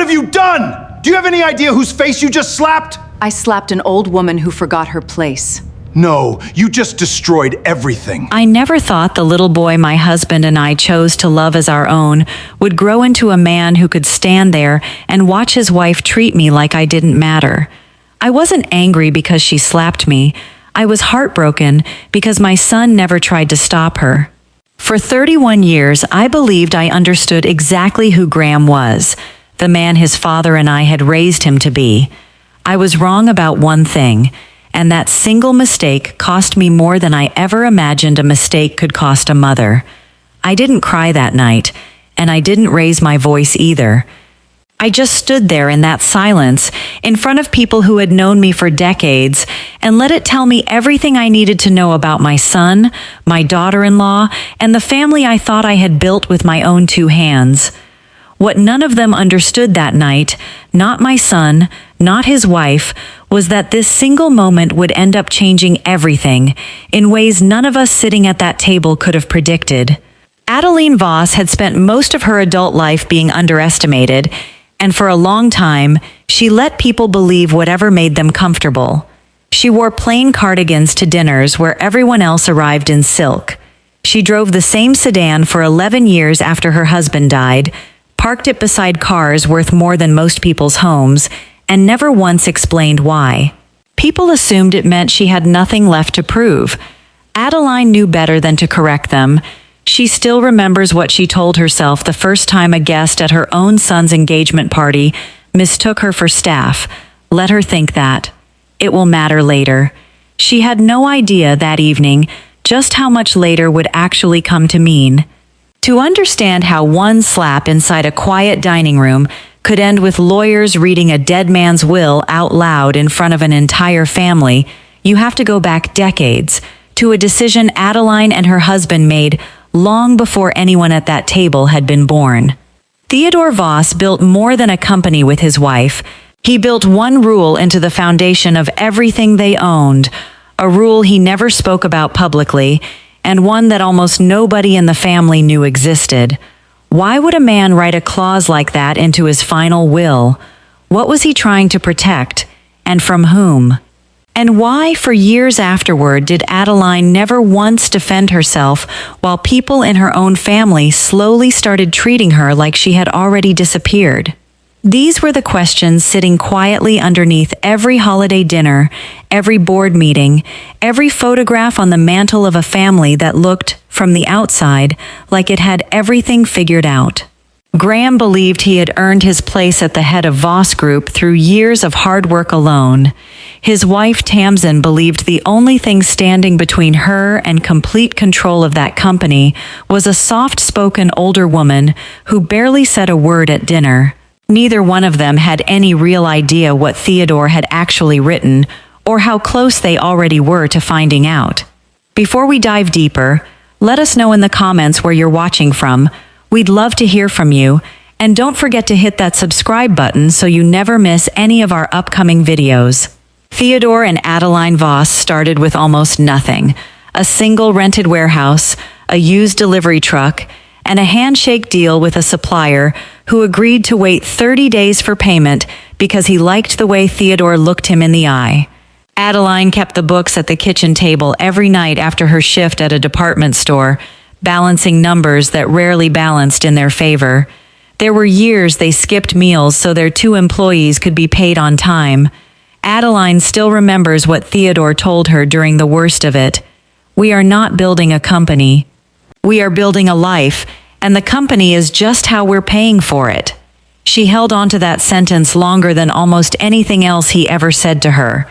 have you done? Do you have any idea whose face you just slapped? I slapped an old woman who forgot her place. No, you just destroyed everything. I never thought the little boy my husband and I chose to love as our own would grow into a man who could stand there and watch his wife treat me like I didn't matter. I wasn't angry because she slapped me. I was heartbroken because my son never tried to stop her. For 31 years, I believed I understood exactly who Graham was, the man his father and I had raised him to be. I was wrong about one thing, and that single mistake cost me more than I ever imagined a mistake could cost a mother. I didn't cry that night, and I didn't raise my voice either. I just stood there in that silence, in front of people who had known me for decades, and let it tell me everything I needed to know about my son, my daughter-in-law, and the family I thought I had built with my own 2 hands. What none of them understood that night, not my son, not his wife, was that this single moment would end up changing everything, in ways none of us sitting at that table could have predicted. Adeline Voss had spent most of her adult life being underestimated, and for a long time, she let people believe whatever made them comfortable. She wore plain cardigans to dinners where everyone else arrived in silk. She drove the same sedan for 11 years after her husband died, parked it beside cars worth more than most people's homes, and never once explained why. People assumed it meant she had nothing left to prove. Adeline knew better than to correct them. She still remembers what she told herself the first time a guest at her own son's engagement party mistook her for staff. Let her think that. It will matter later. She had no idea that evening just how much later would actually come to mean. To understand how one slap inside a quiet dining room could end with lawyers reading a dead man's will out loud in front of an entire family, you have to go back decades to a decision Adeline and her husband made long before anyone at that table had been born. Theodore Voss built more than a company with his wife. He built one rule into the foundation of everything they owned, a rule he never spoke about publicly, and one that almost nobody in the family knew existed. Why would a man write a clause like that into his final will? What was he trying to protect, and from whom? And why, for years afterward, did Adeline never once defend herself while people in her own family slowly started treating her like she had already disappeared? These were the questions sitting quietly underneath every holiday dinner, every board meeting, every photograph on the mantle of a family that looked, from the outside, like it had everything figured out. Graham believed he had earned his place at the head of Voss Group through years of hard work alone. His wife Tamsin believed the only thing standing between her and complete control of that company was a soft-spoken older woman who barely said a word at dinner. Neither one of them had any real idea what Theodore had actually written, or how close they already were to finding out. Before we dive deeper, let us know in the comments where you're watching from. We'd love to hear from you, and don't forget to hit that subscribe button so you never miss any of our upcoming videos. Theodore and Adeline Voss started with almost nothing: a single rented warehouse, a used delivery truck, and a handshake deal with a supplier who agreed to wait 30 days for payment because he liked the way Theodore looked him in the eye. Adeline kept the books at the kitchen table every night after her shift at a department store, balancing numbers that rarely balanced in their favor. There were years they skipped meals so their 2 employees could be paid on time. Adeline still remembers what Theodore told her during the worst of it. "We are not building a company. We are building a life, and the company is just how we're paying for it." She held on to that sentence longer than almost anything else he ever said to her.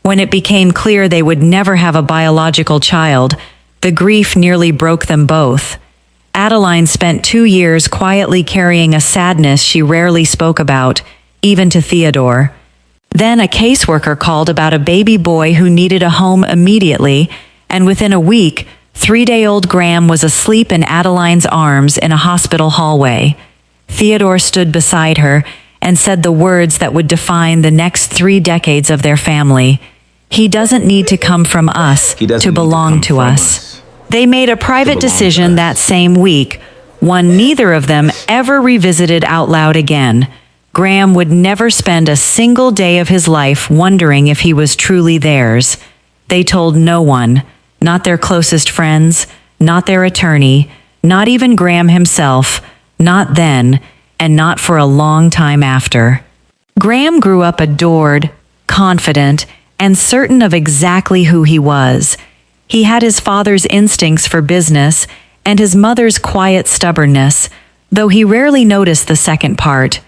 When it became clear they would never have a biological child, the grief nearly broke them both. Adeline spent 2 years quietly carrying a sadness she rarely spoke about, even to Theodore. Then a caseworker called about a baby boy who needed a home immediately, and within a week, 3-day-old Graham was asleep in Adeline's arms in a hospital hallway. Theodore stood beside her and said the words that would define the next 3 decades of their family. "He doesn't need to come from us to belong to us." They made a private decision that same week, one neither of them ever revisited out loud again. Graham would never spend a single day of his life wondering if he was truly theirs. They told no one, not their closest friends, not their attorney, not even Graham himself, not then, and not for a long time after. Graham grew up adored, confident, and certain of exactly who he was. He had his father's instincts for business and his mother's quiet stubbornness, though he rarely noticed the second part.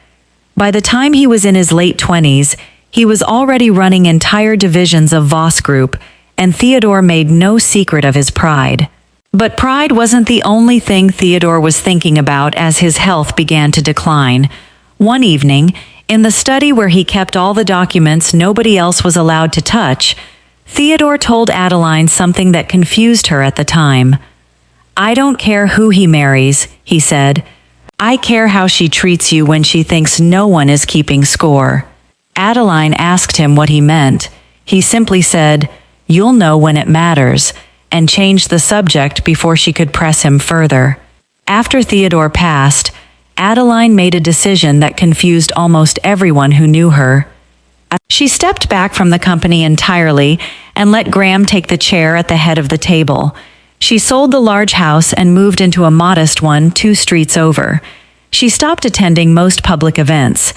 By the time he was in his late 20s, he was already running entire divisions of Voss Group, and Theodore made no secret of his pride. But pride wasn't the only thing Theodore was thinking about as his health began to decline. One evening, in the study where he kept all the documents nobody else was allowed to touch, Theodore told Adeline something that confused her at the time. "I don't care who he marries," he said. "I care how she treats you when she thinks no one is keeping score." Adeline asked him what he meant. He simply said, "You'll know when it matters," and changed the subject before she could press him further. After Theodore passed, Adeline made a decision that confused almost everyone who knew her. She stepped back from the company entirely and let Graham take the chair at the head of the table. She sold the large house and moved into a modest one 2 streets over. She stopped attending most public events.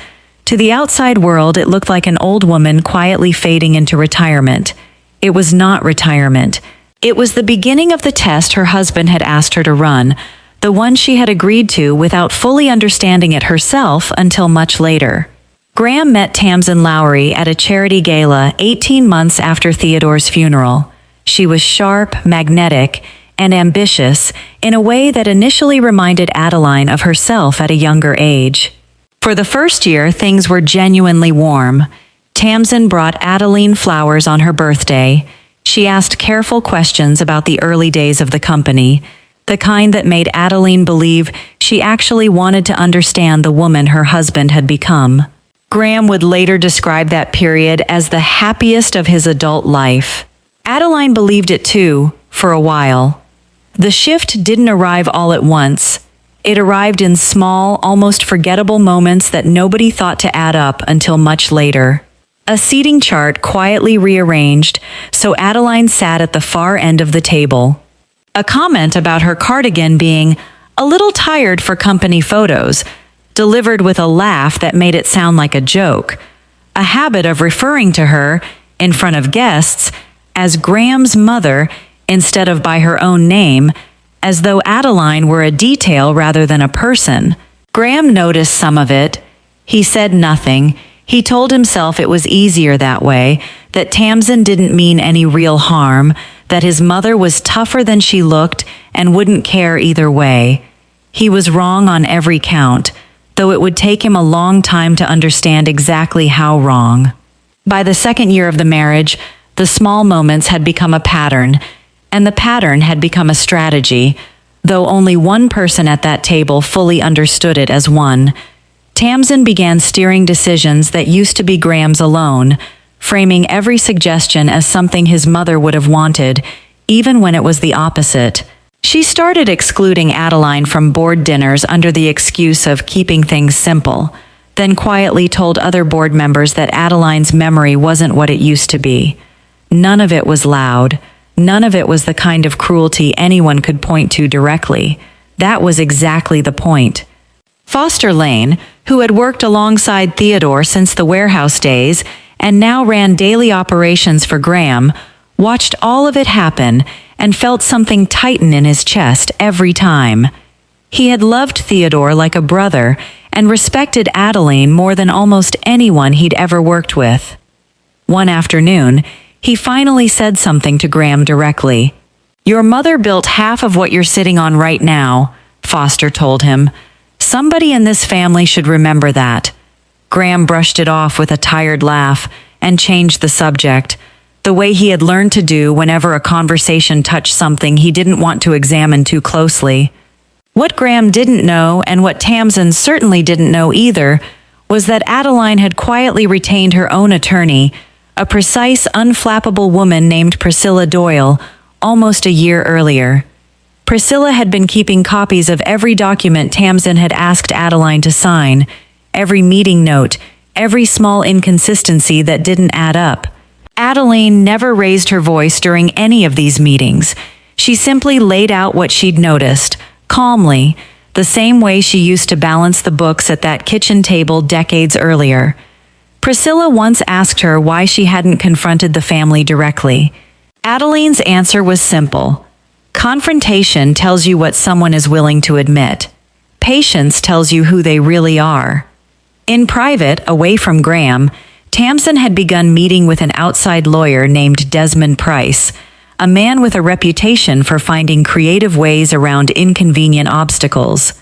To the outside world, it looked like an old woman quietly fading into retirement. It was not retirement. It was the beginning of the test her husband had asked her to run, the one she had agreed to without fully understanding it herself until much later. Graham met Tamsin Lowry at a charity gala 18 months after Theodore's funeral. She was sharp, magnetic, and ambitious in a way that initially reminded Adeline of herself at a younger age. For the first year, things were genuinely warm. Tamsin brought Adeline flowers on her birthday. She asked careful questions about the early days of the company, the kind that made Adeline believe she actually wanted to understand the woman her husband had become. Graham would later describe that period as the happiest of his adult life. Adeline believed it too, for a while. The shift didn't arrive all at once. It arrived in small, almost forgettable moments that nobody thought to add up until much later. A seating chart quietly rearranged, so Adeline sat at the far end of the table. A comment about her cardigan being a little tired for company photos, delivered with a laugh that made it sound like a joke. A habit of referring to her, in front of guests, as Graham's mother instead of by her own name, as though Adeline were a detail rather than a person. Graham noticed some of it. He said nothing. He told himself it was easier that way, that Tamsin didn't mean any real harm, that his mother was tougher than she looked and wouldn't care either way. He was wrong on every count, though it would take him a long time to understand exactly how wrong. By the second year of the marriage, the small moments had become a pattern, and the pattern had become a strategy, though only one person at that table fully understood it as one. Tamsin began steering decisions that used to be Graham's alone, framing every suggestion as something his mother would have wanted, even when it was the opposite. She started excluding Adeline from board dinners under the excuse of keeping things simple, then quietly told other board members that Adeline's memory wasn't what it used to be. None of it was loud. None of it was the kind of cruelty anyone could point to directly. That was exactly the point. Foster Lane, who had worked alongside Theodore since the warehouse days and now ran daily operations for Graham, watched all of it happen and felt something tighten in his chest every time. He had loved Theodore like a brother and respected Adeline more than almost anyone he'd ever worked with. One afternoon, he finally said something to Graham directly. "Your mother built half of what you're sitting on right now," Foster told him. "Somebody in this family should remember that." Graham brushed it off with a tired laugh and changed the subject, the way he had learned to do whenever a conversation touched something he didn't want to examine too closely. What Graham didn't know, and what Tamsin certainly didn't know either, was that Adeline had quietly retained her own attorney, a precise, unflappable woman named Priscilla Doyle, almost a year earlier. Priscilla had been keeping copies of every document Tamsin had asked Adeline to sign. every meeting note, every small inconsistency that didn't add up. Adeline never raised her voice during any of these meetings. She simply laid out what she'd noticed, calmly, the same way she used to balance the books at that kitchen table decades earlier. Priscilla once asked her why she hadn't confronted the family directly. Adeline's answer was simple. Confrontation tells you what someone is willing to admit. Patience tells you who they really are. In private, away from Graham, Tamsin had begun meeting with an outside lawyer named Desmond Price, a man with a reputation for finding creative ways around inconvenient obstacles.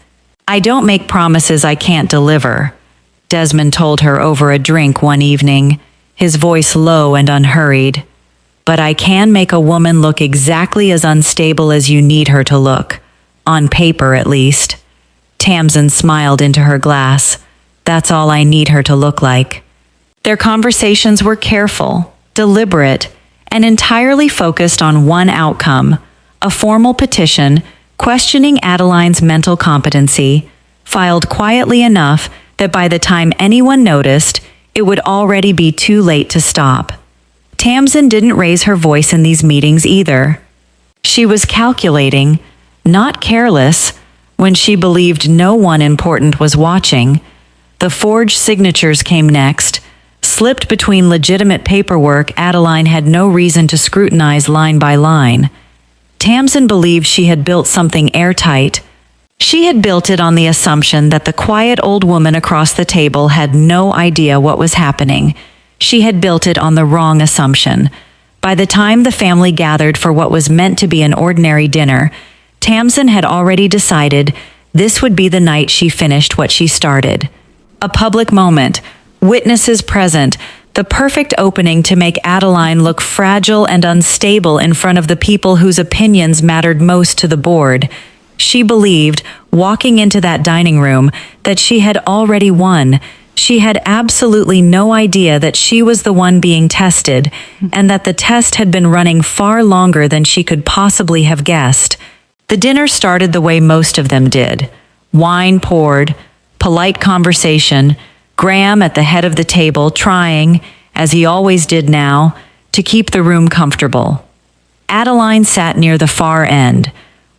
"I don't make promises I can't deliver," Desmond told her over a drink one evening, his voice low and unhurried. "But I can make a woman look exactly as unstable as you need her to look. On paper, at least." Tamsin smiled into her glass. "That's all I need her to look like." Their conversations were careful, deliberate, and entirely focused on one outcome, a formal petition questioning Adeline's mental competency, filed quietly enough that by the time anyone noticed, it would already be too late to stop. Tamsin didn't raise her voice in these meetings either. She was calculating, not careless, when she believed no one important was watching. The forged signatures came next, slipped between legitimate paperwork Adeline had no reason to scrutinize line by line. Tamsin believed she had built something airtight. She had built it on the assumption that the quiet old woman across the table had no idea what was happening. She had built it on the wrong assumption. By the time the family gathered for what was meant to be an ordinary dinner, Tamsin had already decided this would be the night she finished what she started. A public moment, witnesses present, the perfect opening to make Adeline look fragile and unstable in front of the people whose opinions mattered most to the board. She believed, walking into that dining room, that she had already won. She had absolutely no idea that she was the one being tested, and that the test had been running far longer than she could possibly have guessed. The dinner started the way most of them did. Wine poured, polite conversation, Graham at the head of the table trying, as he always did now, to keep the room comfortable. Adeline sat near the far end,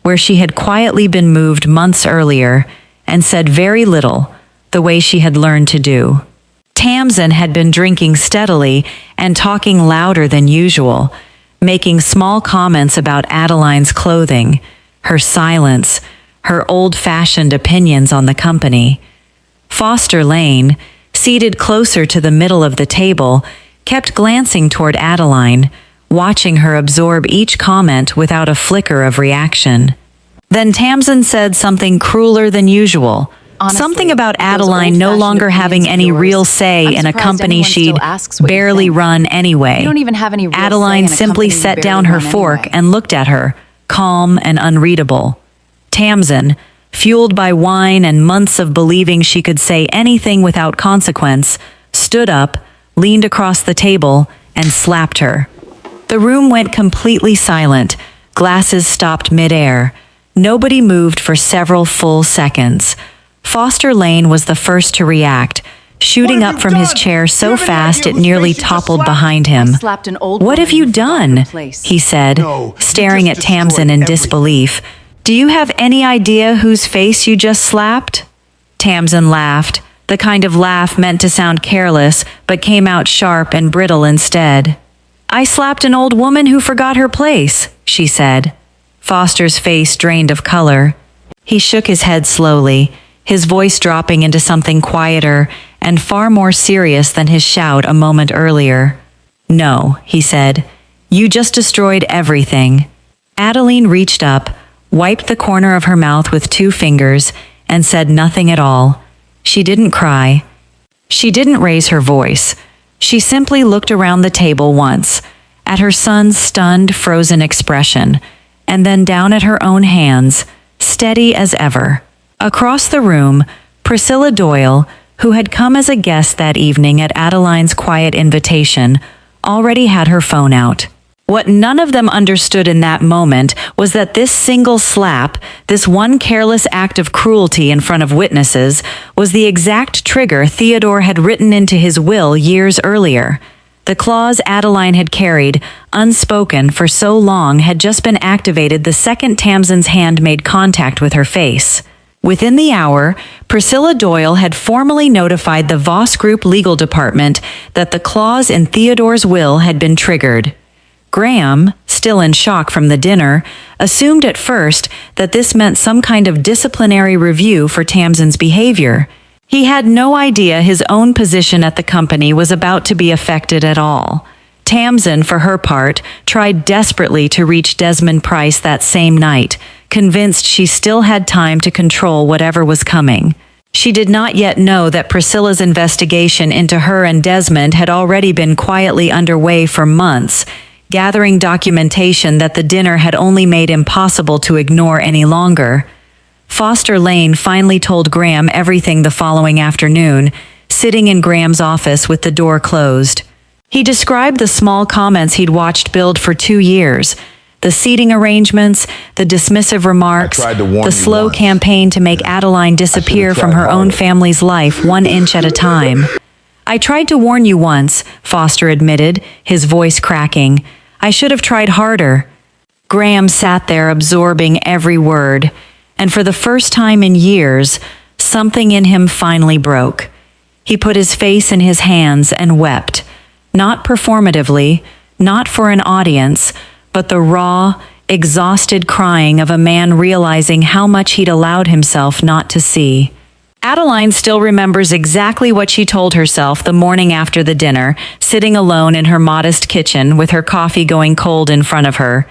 where she had quietly been moved months earlier, and said very little, the way she had learned to do. Tamsin had been drinking steadily and talking louder than usual, making small comments about Adeline's clothing, her silence, her old-fashioned opinions on the company. Foster Lane, seated closer to the middle of the table, kept glancing toward Adeline, watching her absorb each comment without a flicker of reaction. Then Tamsin said something crueler than usual. Honestly, something about those Adeline no old-fashioned longer having opinions of any yours, real say I'm in a surprised company anyone still she'd asks what you barely think. run anyway. You don't even have any real say Adeline in a simply company you set barely down her run fork anyway. and looked at her, calm and unreadable. Tamsin, fueled by wine and months of believing she could say anything without consequence, stood up, leaned across the table, and slapped her. The room went completely silent. Glasses stopped midair. Nobody moved for several full seconds. Foster Lane was the first to react, shooting What have up you from his done? chair Do so you have any fast idea it whose nearly face you just toppled slapped? behind him. I slapped an old "What woman have you who forgot done?" her place. he said, No, you staring at just Tamsin in destroyed everything. disbelief. "Do you have any idea whose face you just slapped?" Tamsin laughed, the kind of laugh meant to sound careless, but came out sharp and brittle instead. "I slapped an old woman who forgot her place," she said. Foster's face drained of color. He shook his head slowly, his voice dropping into something quieter and far more serious than his shout a moment earlier. "No," he said, "you just destroyed everything." Adeline reached up, wiped the corner of her mouth with 2 fingers, and said nothing at all. She didn't cry. She didn't raise her voice. She simply looked around the table once, at her son's stunned, frozen expression, and then down at her own hands, steady as ever. Across the room, Priscilla Doyle, who had come as a guest that evening at Adeline's quiet invitation, already had her phone out. What none of them understood in that moment was that this single slap, this one careless act of cruelty in front of witnesses, was the exact trigger Theodore had written into his will years earlier. The clause Adeline had carried, unspoken for so long, had just been activated the second Tamsin's hand made contact with her face. Within the hour, Priscilla Doyle had formally notified the Voss Group legal department that the clause in Theodore's will had been triggered. Graham, still in shock from the dinner, assumed at first that this meant some kind of disciplinary review for Tamsin's behavior. He had no idea his own position at the company was about to be affected at all. Tamsin, for her part, tried desperately to reach Desmond Price that same night, convinced she still had time to control whatever was coming. She did not yet know that Priscilla's investigation into her and Desmond had already been quietly underway for months, gathering documentation that the dinner had only made impossible to ignore any longer. Foster Lane finally told Graham everything the following afternoon, sitting in Graham's office with the door closed. He described the small comments he'd watched build for 2 years, the seating arrangements, the dismissive remarks, the slow campaign to make Adeline disappear from her own family's life 1 inch at a time. "I tried to warn you once," Foster admitted, his voice cracking. "I should have tried harder." Graham sat there absorbing every word, and for the first time in years, something in him finally broke. He put his face in his hands and wept, not performatively, not for an audience, but the raw, exhausted crying of a man realizing how much he'd allowed himself not to see. Adeline still remembers exactly what she told herself the morning after the dinner, sitting alone in her modest kitchen with her coffee going cold in front of her.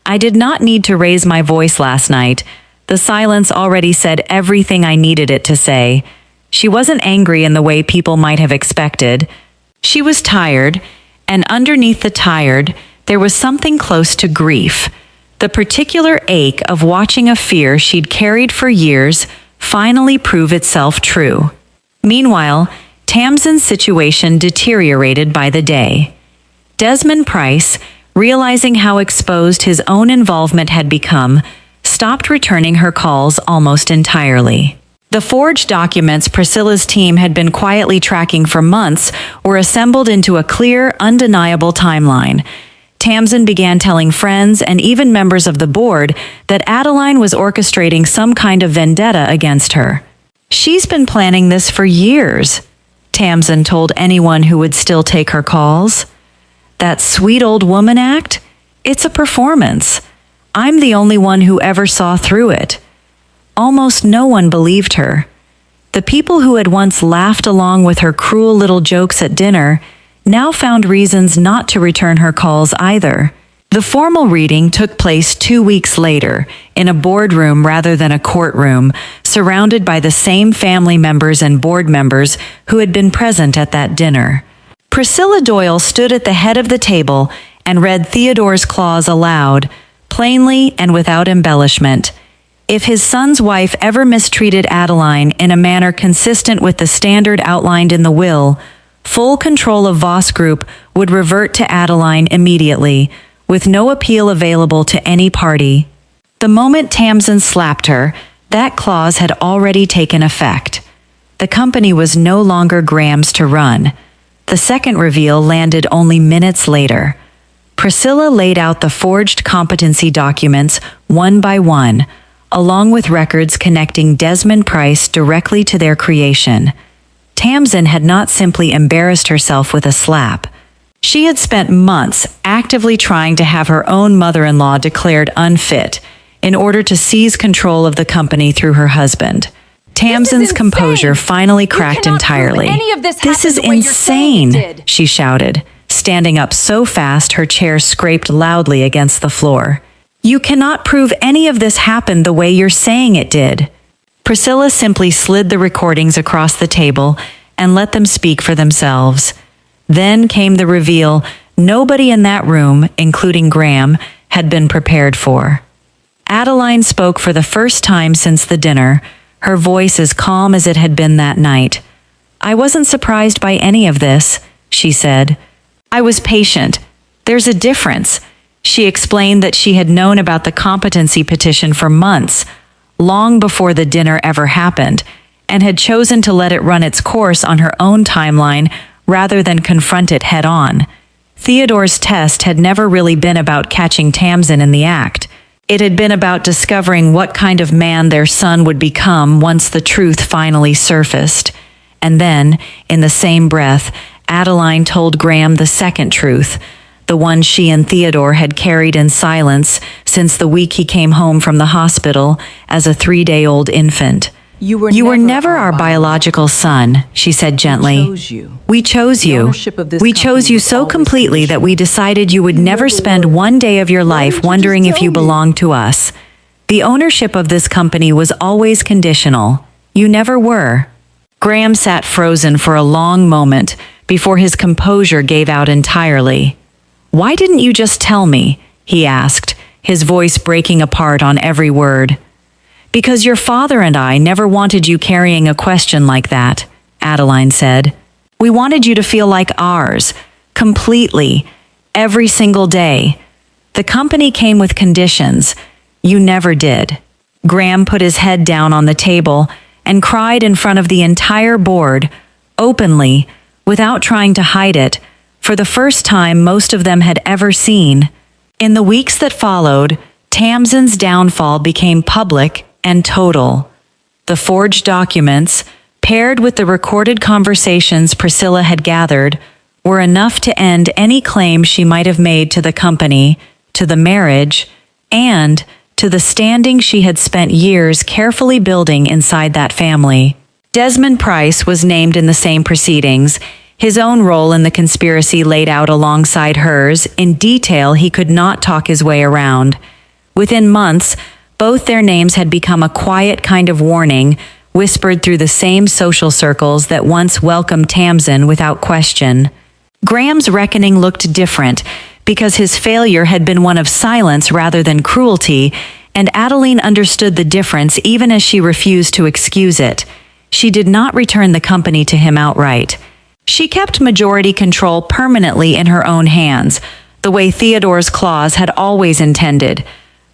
"I did not need to raise my voice last night. The silence already said everything I needed it to say." She wasn't angry in the way people might have expected. She was tired, and underneath the tired, there was something close to grief. The particular ache of watching a fear she'd carried for years finally prove itself true. Meanwhile, Tamsin's situation deteriorated by the day. Desmond Price, realizing how exposed his own involvement had become, stopped returning her calls almost entirely. The forged documents Priscilla's team had been quietly tracking for months were assembled into a clear, undeniable timeline. Tamsin began telling friends and even members of the board that Adeline was orchestrating some kind of vendetta against her. "She's been planning this for years," Tamsin told anyone who would still take her calls. "That sweet old woman act? It's a performance. I'm the only one who ever saw through it." Almost no one believed her. The people who had once laughed along with her cruel little jokes at dinner now found reasons not to return her calls either. The formal reading took place 2 weeks later, in a boardroom rather than a courtroom, surrounded by the same family members and board members who had been present at that dinner. Priscilla Doyle stood at the head of the table and read Theodore's clause aloud, plainly and without embellishment. If his son's wife ever mistreated Adeline in a manner consistent with the standard outlined in the will, full control of Voss Group would revert to Adeline immediately, with no appeal available to any party. The moment Tamsin slapped her, that clause had already taken effect. The company was no longer Graham's to run. The second reveal landed only minutes later. Priscilla laid out the forged competency documents one by one, along with records connecting Desmond Price directly to their creation. Tamsin had not simply embarrassed herself with a slap. She had spent months actively trying to have her own mother-in-law declared unfit in order to seize control of the company through her husband. Tamsin's composure finally cracked entirely. "This is insane," she shouted, standing up so fast her chair scraped loudly against the floor. "You cannot prove any of this happened the way you're saying it did." Priscilla simply slid the recordings across the table and let them speak for themselves. Then came the reveal nobody in that room, including Graham, had been prepared for. Adeline spoke for the first time since the dinner, her voice as calm as it had been that night. "I wasn't surprised by any of this," she said. "I was patient. There's a difference. She explained that she had known about the competency petition for months, long before the dinner ever happened, and had chosen to let it run its course on her own timeline rather than confront it head-on. Theodore's test had never really been about catching Tamsin in the act. It had been about discovering what kind of man their son would become once the truth finally surfaced. And then, in the same breath, Adeline told Graham the second truth, the one she and Theodore had carried in silence since the week he came home from the hospital as a 3-day-old infant. You were never our biological son, she said gently. We chose you. We chose you so completely that we decided you would never spend one day of your life wondering if you belonged to us. The ownership of this company was always conditional. You never were. Graham sat frozen for a long moment before his composure gave out entirely. Why didn't you just tell me? He asked, his voice breaking apart on every word. Because your father and I never wanted you carrying a question like that, Adeline said. We wanted you to feel like ours, completely, every single day. The company came with conditions. You never did. Graham put his head down on the table and cried in front of the entire board, openly, without trying to hide it, for the first time most of them had ever seen. In the weeks that followed, Tamsin's downfall became public and total. The forged documents, paired with the recorded conversations Priscilla had gathered, were enough to end any claim she might have made to the company, to the marriage, and to the standing she had spent years carefully building inside that family. Desmond Price was named in the same proceedings, his own role in the conspiracy laid out alongside hers in detail he could not talk his way around. Within months, both their names had become a quiet kind of warning, whispered through the same social circles that once welcomed Tamsin without question. Graham's reckoning looked different, because his failure had been one of silence rather than cruelty, and Adeline understood the difference even as she refused to excuse it. She did not return the company to him outright. She kept majority control permanently in her own hands, the way Theodore's clause had always intended.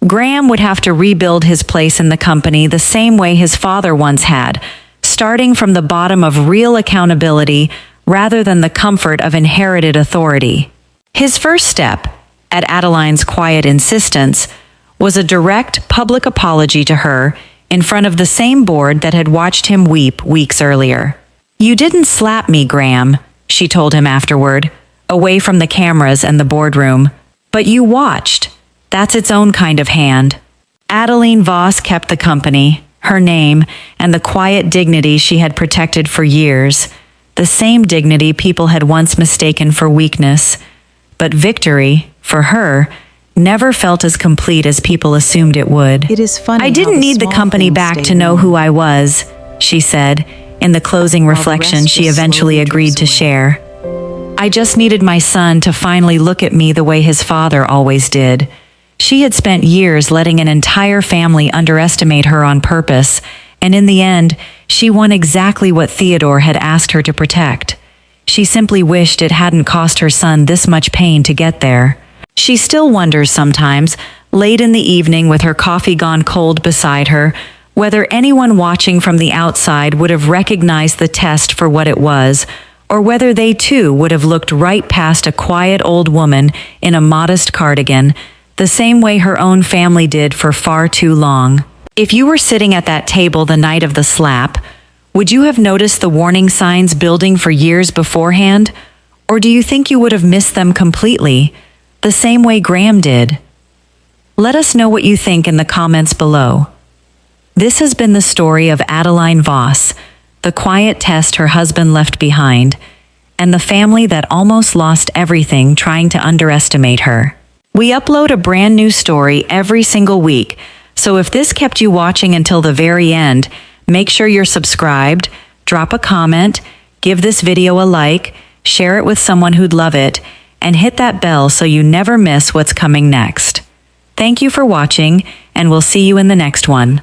Graham would have to rebuild his place in the company the same way his father once had, starting from the bottom of real accountability rather than the comfort of inherited authority. His first step, at Adeline's quiet insistence, was a direct public apology to her in front of the same board that had watched him weep weeks earlier. You didn't slap me, Graham, she told him afterward, away from the cameras and the boardroom, but you watched. That's its own kind of hand. Adeline Voss kept the company, her name, and the quiet dignity she had protected for years, the same dignity people had once mistaken for weakness. But victory, for her, never felt as complete as people assumed it would. It is funny. I didn't need the company back to know who I was, she said, in the closing reflection she eventually agreed to share. I just needed my son to finally look at me the way his father always did. She had spent years letting an entire family underestimate her on purpose, and in the end, she won exactly what Theodore had asked her to protect. She simply wished it hadn't cost her son this much pain to get there. She still wonders sometimes, late in the evening with her coffee gone cold beside her, whether anyone watching from the outside would have recognized the test for what it was, or whether they too would have looked right past a quiet old woman in a modest cardigan, the same way her own family did for far too long. If you were sitting at that table the night of the slap, would you have noticed the warning signs building for years beforehand? Or do you think you would have missed them completely, the same way Graham did? Let us know what you think in the comments below. This has been the story of Adeline Voss, the quiet test her husband left behind, and the family that almost lost everything trying to underestimate her. We upload a brand new story every single week, so if this kept you watching until the very end, make sure you're subscribed, drop a comment, give this video a like, share it with someone who'd love it, and hit that bell so you never miss what's coming next. Thank you for watching, and we'll see you in the next one.